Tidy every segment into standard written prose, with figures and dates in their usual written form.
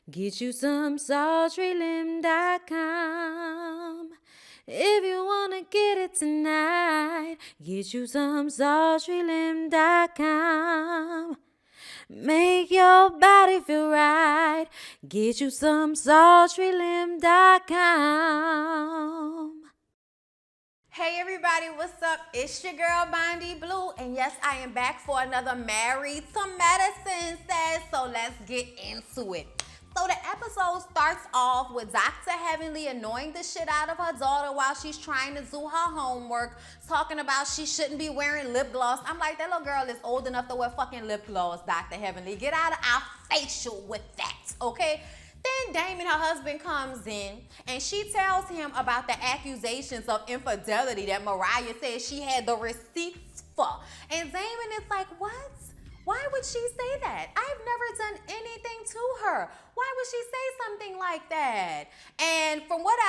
Get you some sultrylim.com. If you wanna get it tonight, get you some sultrylim.com. Make your body feel right. Get you some sultrylim.com. Hey everybody, what's up? It's your girl Bondy Blue, and yes, I am back for another Married to Medicine set. So let's get into it. So the episode starts off with Dr. Heavenly annoying the shit out of her daughter while she's trying to do her homework, talking about she shouldn't be wearing lip gloss. I'm like, that little girl is old enough to wear fucking lip gloss, Dr. Heavenly. Get out of our facial with that, okay? Then Damon, her husband, comes in and she tells him about the accusations of infidelity that Mariah said she had the receipts for. And Damon is like, what? Why would she say that? I've never done anything to her. Why would she say something like that? And from what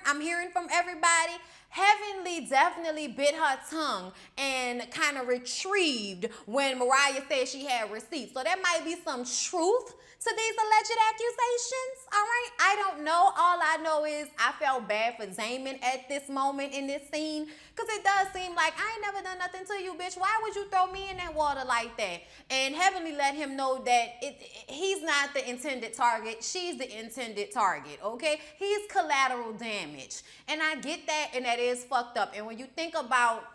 I'm hearing from everybody, Heavenly definitely bit her tongue and kind of retrieved when Mariah said she had receipts. So there might be some truth to these alleged accusations, all right? I don't know. All I know is I felt bad for Damon at this moment in this scene because it does seem like I ain't never done nothing to you, bitch. Why would you throw me in that water like that? And Heavenly let him know that he's not the intended target. She's the intended target, okay? He's collateral damage. And I get that, and that is fucked up. And when you think about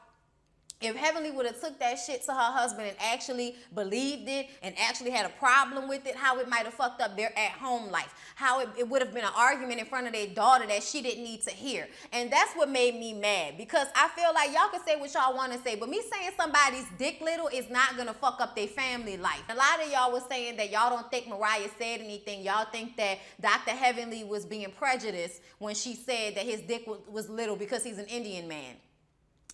if Heavenly would have took that shit to her husband and actually believed it and actually had a problem with it, how it might have fucked up their at-home life, how it would have been an argument in front of their daughter that she didn't need to hear. And that's what made me mad, because I feel like y'all can say what y'all want to say, but me saying somebody's dick little is not going to fuck up their family life. A lot of y'all was saying that y'all don't think Mariah said anything. Y'all think that Dr. Heavenly was being prejudiced when she said that his dick was little because he's an Indian man.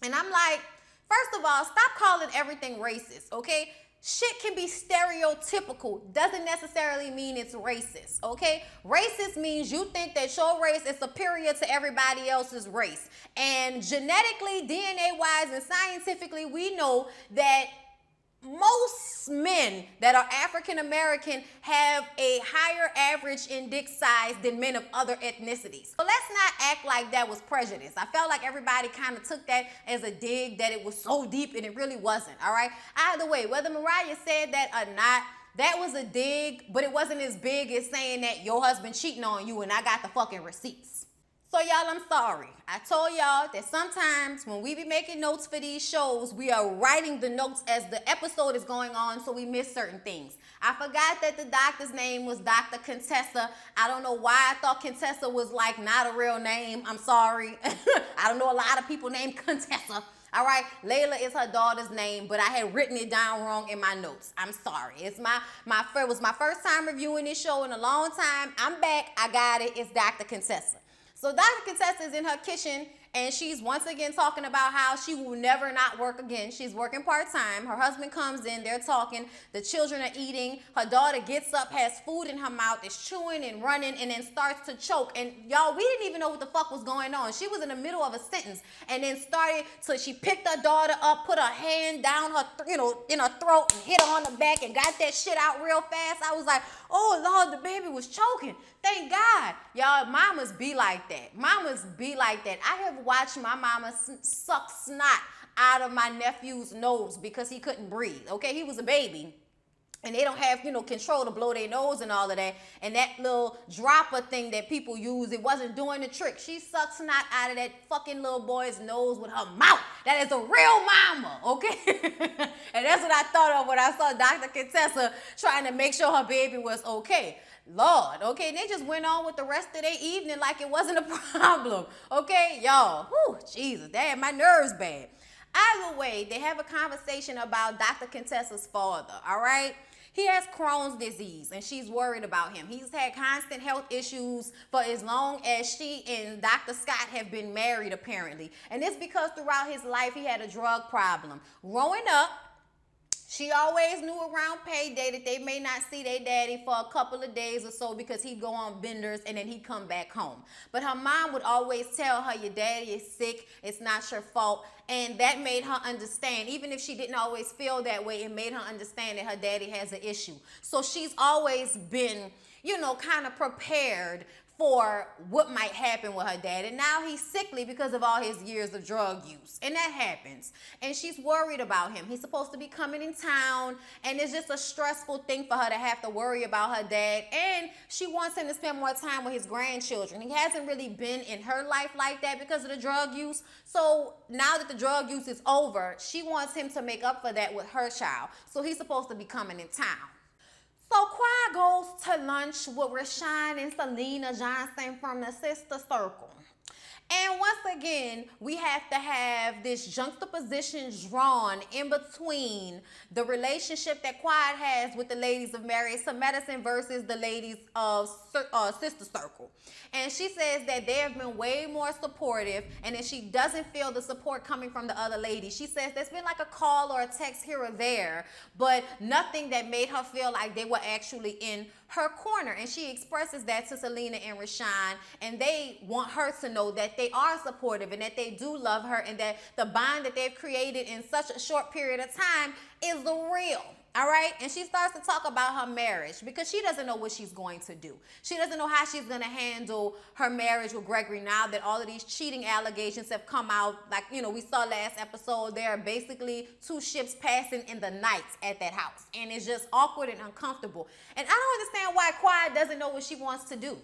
And I'm like, first of all, stop calling everything racist, okay? Shit can be stereotypical. Doesn't necessarily mean it's racist, okay? Racist means you think that your race is superior to everybody else's race. And genetically, DNA-wise, and scientifically, we know that most men that are African American have a higher average in dick size than men of other ethnicities. So let's not act like that was prejudice. I felt like everybody kind of took that as a dig, that it was so deep, and it really wasn't, all right? Either way, whether Mariah said that or not, that was a dig, but it wasn't as big as saying that your husband cheating on you and I got the fucking receipts. So y'all, I'm sorry. I told y'all that sometimes when we be making notes for these shows, we are writing the notes as the episode is going on, so we miss certain things. I forgot that the doctor's name was Dr. Contessa. I don't know why I thought Contessa was like not a real name. I'm sorry. I don't know a lot of people named Contessa. All right, Layla is her daughter's name, but I had written it down wrong in my notes. I'm sorry. It was my first time reviewing this show in a long time. I'm back. I got it. It's Dr. Contessa. So Dr. Contessa is in her kitchen, and she's once again talking about how she will never not work again. She's working part-time. Her husband comes in. They're talking. The children are eating. Her daughter gets up, has food in her mouth, is chewing and running, and then starts to choke. And y'all, we didn't even know what the fuck was going on. She was in the middle of a sentence and then so she picked her daughter up, put her hand down her, in her throat and hit her on the back and got that shit out real fast. I was like, oh, Lord, the baby was choking. Thank God. Y'all, mamas be like that. Mamas be like that. I have watched my mama suck snot out of my nephew's nose because he couldn't breathe, okay? He was a baby. And they don't have, control to blow their nose and all of that. And that little dropper thing that people use, it wasn't doing the trick. She sucked snot out of that fucking little boy's nose with her mouth. That is a real mama, okay? And that's what I thought of when I saw Dr. Contessa trying to make sure her baby was okay. Lord, okay? And they just went on with the rest of their evening like it wasn't a problem, okay? Y'all, whew, Jesus, that had my nerves bad. Either way, they have a conversation about Dr. Contessa's father, all right? He has Crohn's disease, and she's worried about him. He's had constant health issues for as long as she and Dr. Scott have been married, apparently. And it's because throughout his life, he had a drug problem. Growing up, she always knew around payday that they may not see their daddy for a couple of days or so because he'd go on benders and then he'd come back home. But her mom would always tell her, your daddy is sick, it's not your fault. And that made her understand, even if she didn't always feel that way, it made her understand that her daddy has an issue. So she's always been, kind of prepared for what might happen with her dad. And now he's sickly because of all his years of drug use. And that happens. And she's worried about him. He's supposed to be coming in town. And it's just a stressful thing for her to have to worry about her dad. And she wants him to spend more time with his grandchildren. He hasn't really been in her life like that because of the drug use. So now that the drug use is over, she wants him to make up for that with her child. So he's supposed to be coming in town. So Quad goes to lunch with Rashawn and Selena Johnson from the Sister Circle. And once again, we have to have this juxtaposition drawn in between the relationship that Quad has with the ladies of Married to Medicine versus the ladies of Sister Circle. And she says that they have been way more supportive and that she doesn't feel the support coming from the other ladies. She says there's been like a call or a text here or there, but nothing that made her feel like they were actually in her corner. And she expresses that to Selena and Rashawn, and they want her to know that they are supportive and that they do love her and that the bond that they've created in such a short period of time is the real. All right. And she starts to talk about her marriage because she doesn't know what she's going to do. She doesn't know how she's going to handle her marriage with Gregory now that all of these cheating allegations have come out. Like, we saw last episode, there are basically two ships passing in the night at that house. And it's just awkward and uncomfortable. And I don't understand why Quiet doesn't know what she wants to do.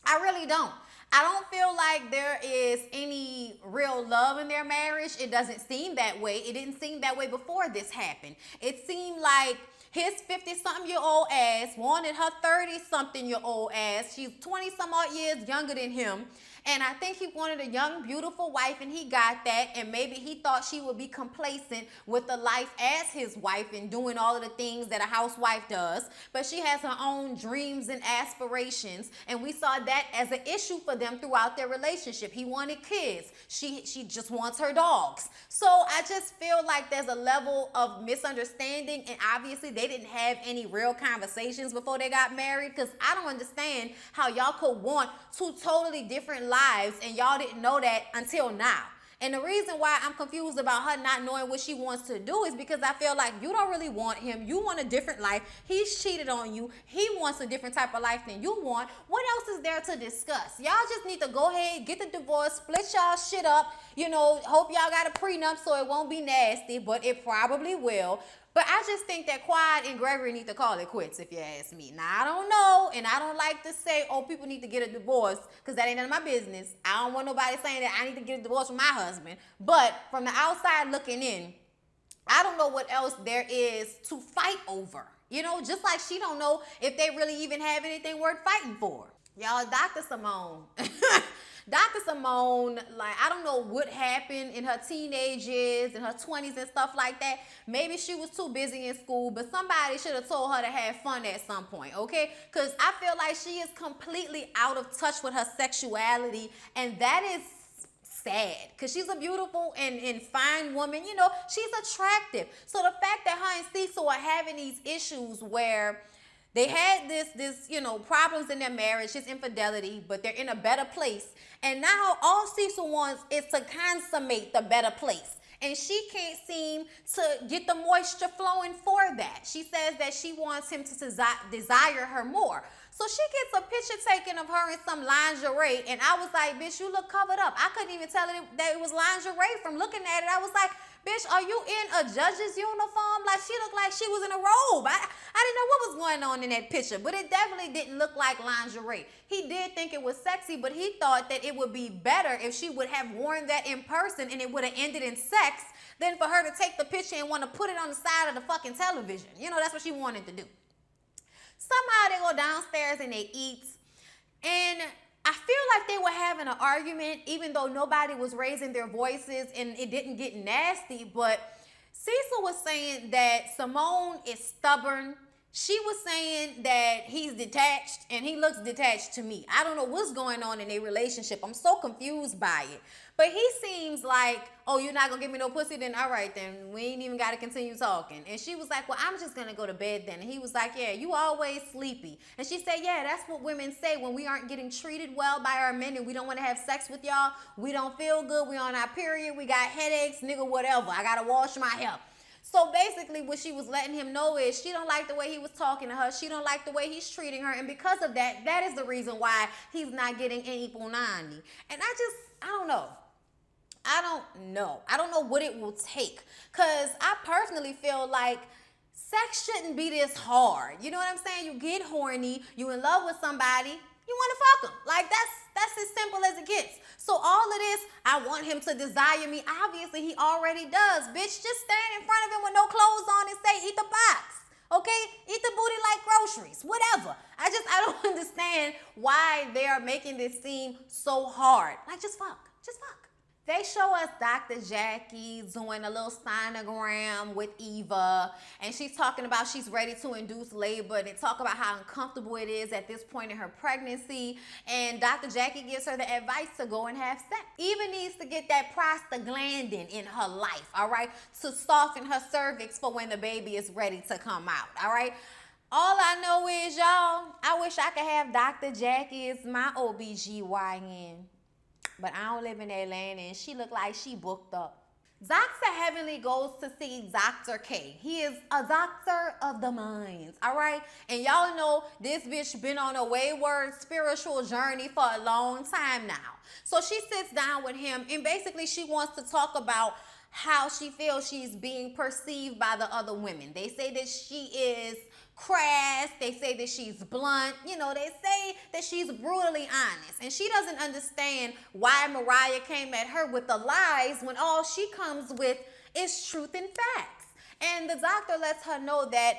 I really don't. I don't feel like there is any real love in their marriage. It doesn't seem that way. It didn't seem that way before this happened. It seemed like his 50-something-year-old ass wanted her 30-something-year-old ass. She's 20-some-odd years younger than him. And I think he wanted a young, beautiful wife, and he got that. And maybe he thought she would be complacent with the life as his wife and doing all of the things that a housewife does. But she has her own dreams and aspirations. And we saw that as an issue for them throughout their relationship. He wanted kids. She just wants her dogs. So I just feel like there's a level of misunderstanding. And obviously they didn't have any real conversations before they got married, because I don't understand how y'all could want two totally different lives and y'all didn't know that until now. And the reason why I'm confused about her not knowing what she wants to do is because I feel like you don't really want him. You want a different life. He's cheated on you. He wants a different type of life than you want. What else is there to discuss? Y'all just need to go ahead, get the divorce, split y'all shit up. Hope y'all got a prenup so it won't be nasty, but it probably will. But I just think that Quad and Gregory need to call it quits, if you ask me. Now, I don't know, and I don't like to say, people need to get a divorce, because that ain't none of my business. I don't want nobody saying that I need to get a divorce from my husband. But from the outside looking in, I don't know what else there is to fight over. Just like she don't know if they really even have anything worth fighting for. Y'all, Dr. Simone. Dr. Simone, I don't know what happened in her teenage years, in her 20s and stuff like that. Maybe she was too busy in school, but somebody should have told her to have fun at some point, okay? Because I feel like she is completely out of touch with her sexuality, and that is sad, because she's a beautiful and fine woman. She's attractive. So the fact that her and Cecil are having these issues where they had this problems in their marriage, his infidelity, but they're in a better place. And now all Cecil wants is to consummate the better place. And she can't seem to get the moisture flowing for that. She says that she wants him to desire her more. So she gets a picture taken of her in some lingerie. And I was like, bitch, you look covered up. I couldn't even tell that it was lingerie from looking at it. I was like, bitch, are you in a judge's uniform? She looked like she was in a robe. I didn't know what was going on in that picture, but it definitely didn't look like lingerie. He did think it was sexy, but he thought that it would be better if she would have worn that in person and it would have ended in sex than for her to take the picture and want to put it on the side of the fucking television. That's what she wanted to do. Somehow they go downstairs and they eat, and I feel like they were having an argument, even though nobody was raising their voices and it didn't get nasty. But Cecil was saying that Simone is stubborn. She was saying that he's detached, and he looks detached to me. I don't know what's going on in their relationship. I'm so confused by it. But he seems like, you're not going to give me no pussy? Then all right, then we ain't even got to continue talking. And she was like, well, I'm just going to go to bed then. And he was like, yeah, you always sleepy. And she said, yeah, that's what women say when we aren't getting treated well by our men and we don't want to have sex with y'all. We don't feel good. We on our period. We got headaches, nigga, whatever. I got to wash my hair. So basically what she was letting him know is she don't like the way he was talking to her. She don't like the way he's treating her. And because of that, that is the reason why he's not getting any punani. And I don't know. I don't know. I don't know what it will take. Because I personally feel like sex shouldn't be this hard. You know what I'm saying? You get horny, you in love with somebody, you want to fuck them. Like that's as simple as it gets. So all of this, I want him to desire me. Obviously, he already does. Bitch, just stand in front of him with no clothes on and say, eat the box. Okay? Eat the booty like groceries. Whatever. I don't understand why they are making this seem so hard. Like, just fuck. Just fuck. They show us Dr. Jackie doing a little sonogram with Eva, and she's talking about she's ready to induce labor, and they talk about how uncomfortable it is at this point in her pregnancy, and Dr. Jackie gives her the advice to go and have sex. Eva needs to get that prostaglandin in her life, all right, to soften her cervix for when the baby is ready to come out, all right? All I know is, y'all, I wish I could have Dr. Jackie as my OBGYN. But I don't live in Atlanta, and she look like she booked up. Dr. Heavenly goes to see Dr. K. He is a doctor of the minds, all right? And y'all know this bitch been on a wayward spiritual journey for a long time now. So she sits down with him, and basically she wants to talk about how she feels she's being perceived by the other women. They say that she is crass, they say that she's blunt, you know, they say that she's brutally honest. And she doesn't understand why Mariah came at her with the lies when all she comes with is truth and facts. And the doctor lets her know that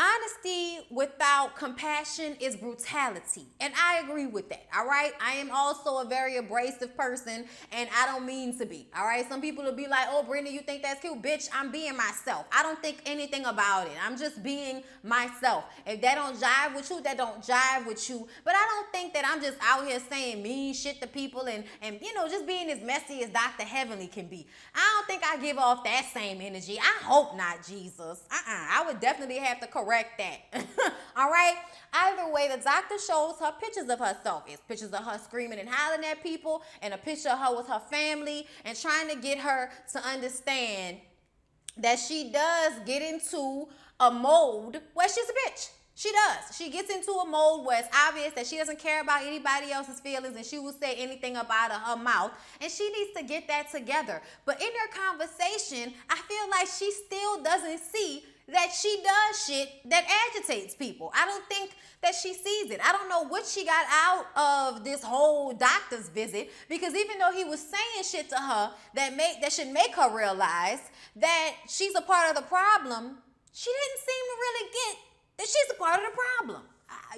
honesty without compassion is brutality. And I agree with that, all right? I am also a very abrasive person, and I don't mean to be, all right? Some people will be like, oh, Brenda, you think that's cute? Bitch, I'm being myself. I don't think anything about it. I'm just being myself. If that don't jive with you, that don't jive with you. But I don't think that I'm just out here saying mean shit to people and you know, just being as messy as Dr. Heavenly can be. I don't think I give off that same energy. I hope not, Jesus. I would definitely have to correct that. All right? Either way, the doctor shows her pictures of herself. It's pictures of her screaming and hollering at people, and a picture of her with her family, and trying to get her to understand that she does get into a mode where she's a bitch. She does. She gets into a mode where it's obvious that she doesn't care about anybody else's feelings, and she will say anything about her mouth, and she needs to get that together. But in their conversation, I feel like she still doesn't see that she does shit that agitates people. I don't think that she sees it. I don't know what she got out of this whole doctor's visit, because even though he was saying shit to her that should make her realize that she's a part of the problem, she didn't seem to really get that she's a part of the problem.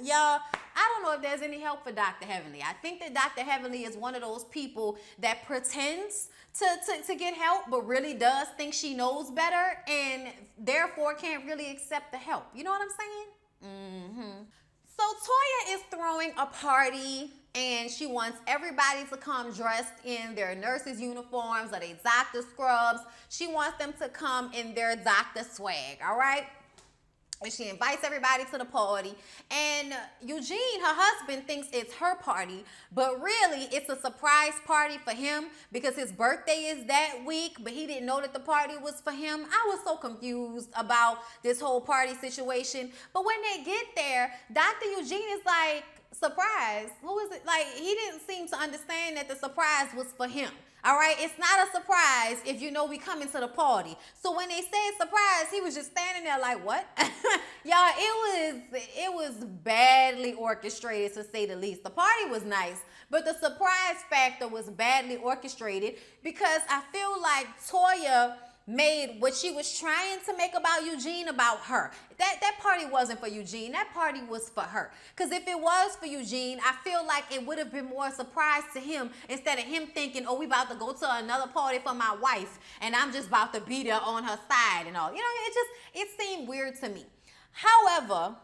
Y'all, I don't know if there's any help for Dr. Heavenly. I think that Dr. Heavenly is one of those people that pretends to get help, but really does think she knows better, and therefore can't really accept the help. You know what I'm saying? So Toya is throwing a party, and she wants everybody to come dressed in their nurses' uniforms or their doctor scrubs. She wants them to come in their doctor swag, all right? And she invites everybody to the party, and Eugene, her husband, thinks it's her party, but really it's a surprise party for him because his birthday is that week, but he didn't know that the party was for him. I was so confused about this whole party situation. But when they get there, Dr. Eugene is like, surprise? Who is it? Like, he didn't seem to understand that the surprise was for him. All right, it's not a surprise if you know we coming to the party. So when they said surprise, he was just standing there like, what? Y'all, it was badly orchestrated, to say the least. The party was nice, but the surprise factor was badly orchestrated, because I feel like Toya made what she was trying to make about Eugene about her. That party wasn't for Eugene. That party was for her. Because if it was for Eugene, I feel like it would have been more a surprise to him, instead of him thinking, oh, we about to go to another party for my wife, and I'm just about to be there on her side and all. You know, it seemed weird to me. However,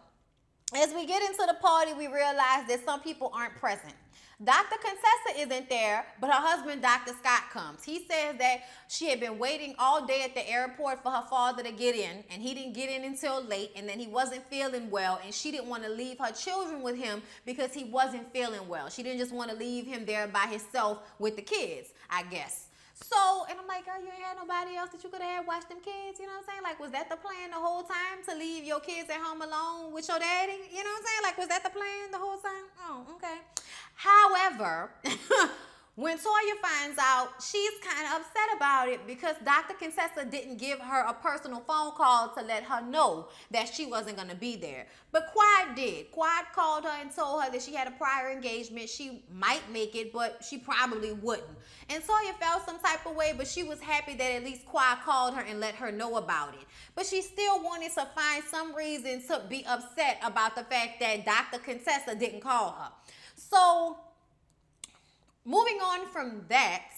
as we get into the party, we realize that some people aren't present. Dr. Contessa isn't there, but her husband, Dr. Scott, comes. He says that she had been waiting all day at the airport for her father to get in, and he didn't get in until late, and then he wasn't feeling well, and she didn't want to leave her children with him because he wasn't feeling well. She didn't just want to leave him there by himself with the kids, I guess. So, and I'm like, girl, you ain't had nobody else that you could have had watch them kids. You know what I'm saying? Like, was that the plan the whole time to leave your kids at home alone with your daddy? You know what I'm saying? Like, was that the plan the whole time? Oh, okay. However, when Toya finds out, she's kind of upset about it because Dr. Contessa didn't give her a personal phone call to let her know that she wasn't going to be there. But Quad did. Quad called her and told her that she had a prior engagement. She might make it, but she probably wouldn't. And Toya felt some type of way, but she was happy that at least Quad called her and let her know about it. But she still wanted to find some reason to be upset about the fact that Dr. Contessa didn't call her. So, moving on from that,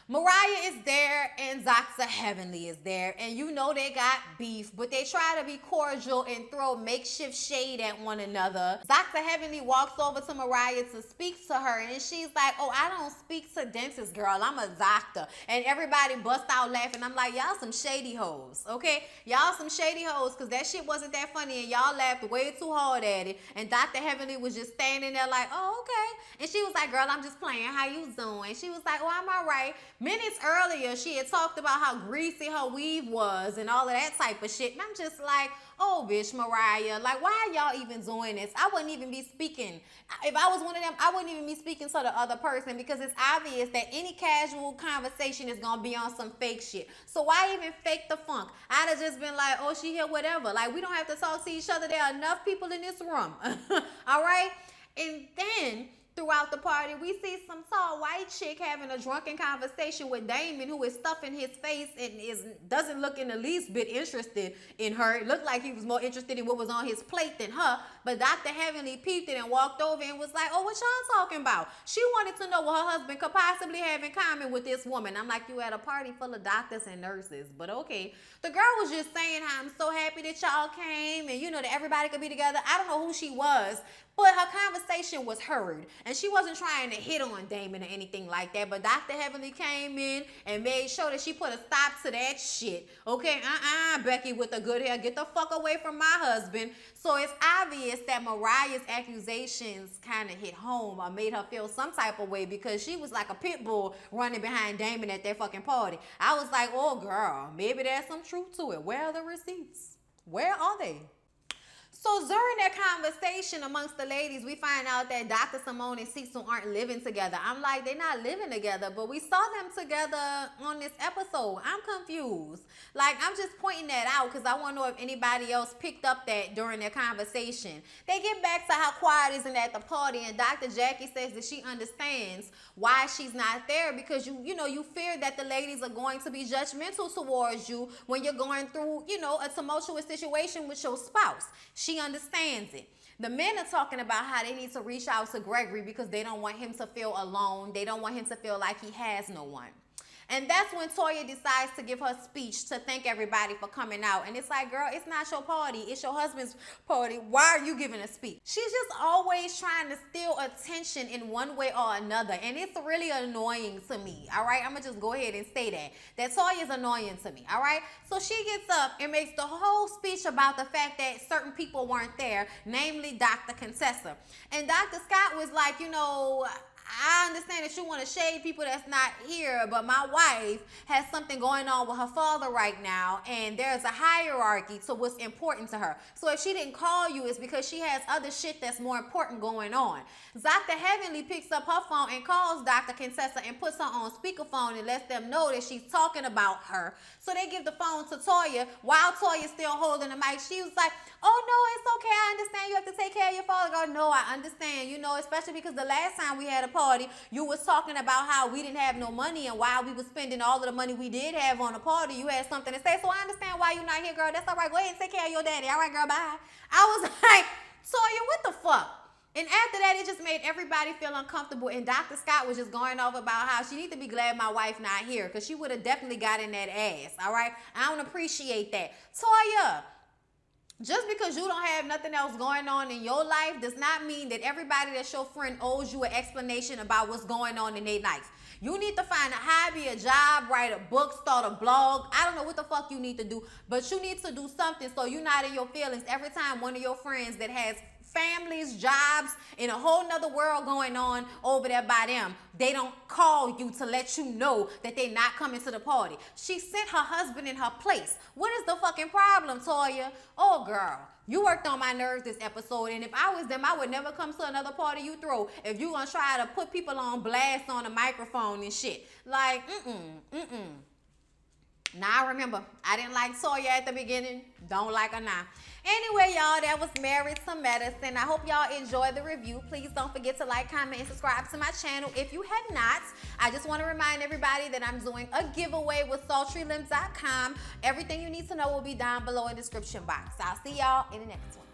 Mariah is there and Zoxa Heavenly is there. And you know they got beef, but they try to be cordial and throw makeshift shade at one another. Zoxa Heavenly walks over to Mariah to speak to her, and she's like, oh, I don't speak to dentists, girl. I'm a doctor. And everybody bust out laughing. I'm like, y'all some shady hoes, okay? Y'all some shady hoes, because that shit wasn't that funny, and y'all laughed way too hard at it. And Dr. Heavenly was just standing there like, oh, okay. And she was like, girl, I'm just playing. How you doing? She was like, oh, I'm all right. Minutes earlier, she had talked about how greasy her weave was and all of that type of shit. And I'm just like, oh, bitch, Mariah, like, why are y'all even doing this? I wouldn't even be speaking. If I was one of them, I wouldn't even be speaking to the other person because it's obvious that any casual conversation is going to be on some fake shit. So why even fake the funk? I'd have just been like, oh, she here, whatever. Like, we don't have to talk to each other. There are enough people in this room. All right? And then throughout the party, we see some tall white chick having a drunken conversation with Damon, who is stuffing his face and doesn't look in the least bit interested in her. It looked like he was more interested in what was on his plate than her. But Dr. Heavenly peeped it and walked over and was like, oh, what y'all talking about? She wanted to know what her husband could possibly have in common with this woman. I'm like, you at a party full of doctors and nurses, but okay. The girl was just saying how I'm so happy that y'all came and, you know, that everybody could be together. I don't know who she was, but her conversation was heard. And she wasn't trying to hit on Damon or anything like that. But Dr. Heavenly came in and made sure that she put a stop to that shit. Okay, Becky with the good hair, get the fuck away from my husband. So it's obvious that Mariah's accusations kind of hit home or made her feel some type of way because she was like a pit bull running behind Damon at that fucking party. I was like, oh girl, maybe there's some truth to it. Where are the receipts? Where are they? So during that conversation amongst the ladies, we find out that Dr. Simone and Cecil aren't living together. I'm like, they're not living together, but we saw them together on this episode. I'm confused. Like, I'm just pointing that out because I want to know if anybody else picked up that during their conversation. They get back to how quiet isn't at the party, and Dr. Jackie says that she understands why she's not there because you fear that the ladies are going to be judgmental towards you when you're going through, a tumultuous situation with your spouse. She understands it. The men are talking about how they need to reach out to Gregory because they don't want him to feel alone. They don't want him to feel like he has no one. And that's when Toya decides to give her speech to thank everybody for coming out. And it's like, girl, it's not your party. It's your husband's party. Why are you giving a speech? She's just always trying to steal attention in one way or another. And it's really annoying to me, all right? I'm going to just go ahead and say that. That Toya is annoying to me, all right? So she gets up and makes the whole speech about the fact that certain people weren't there, namely Dr. Contessa. And Dr. Scott was like, I understand that you want to shade people that's not here, but my wife has something going on with her father right now, and there's a hierarchy to what's important to her. So if she didn't call you, it's because she has other shit that's more important going on. Dr. Heavenly picks up her phone and calls Dr. Contessa and puts her on speakerphone and lets them know that she's talking about her. So they give the phone to Toya while Toya's still holding the mic. She was like, oh, no, it's okay. I understand you have to take care of your father. Girl, no, I understand, especially because the last time we had a party, you was talking about how we didn't have no money, and while we was spending all of the money we did have on the party, you had something to say. So I understand why you're not here, girl. That's all right. Go ahead and take care of your daddy. All right, girl, bye. I was like, Toya, what the fuck? And after that, it just made everybody feel uncomfortable. And Dr. Scott was just going off about how she need to be glad my wife not here because she would have definitely gotten that ass, all right? I don't appreciate that. Toya, just because you don't have nothing else going on in your life does not mean that everybody that's your friend owes you an explanation about what's going on in their life. You need to find a hobby, a job, write a book, start a blog. I don't know what the fuck you need to do, but you need to do something so you're not in your feelings every time one of your friends that has families, jobs, and a whole nother world going on over there by them. They don't call you to let you know that they're not coming to the party. She sent her husband in her place. What is the fucking problem, Toya? Oh, girl, you worked on my nerves this episode, and if I was them, I would never come to another party you throw if you gonna try to put people on blast on a microphone and shit. Like, Now, remember, I didn't like Toya at the beginning. Don't like her now. Anyway, y'all, that was Married to Medicine. I hope y'all enjoyed the review. Please don't forget to like, comment, and subscribe to my channel if you have not. I just want to remind everybody that I'm doing a giveaway with sultrylimbs.com. Everything you need to know will be down below in the description box. I'll see y'all in the next one.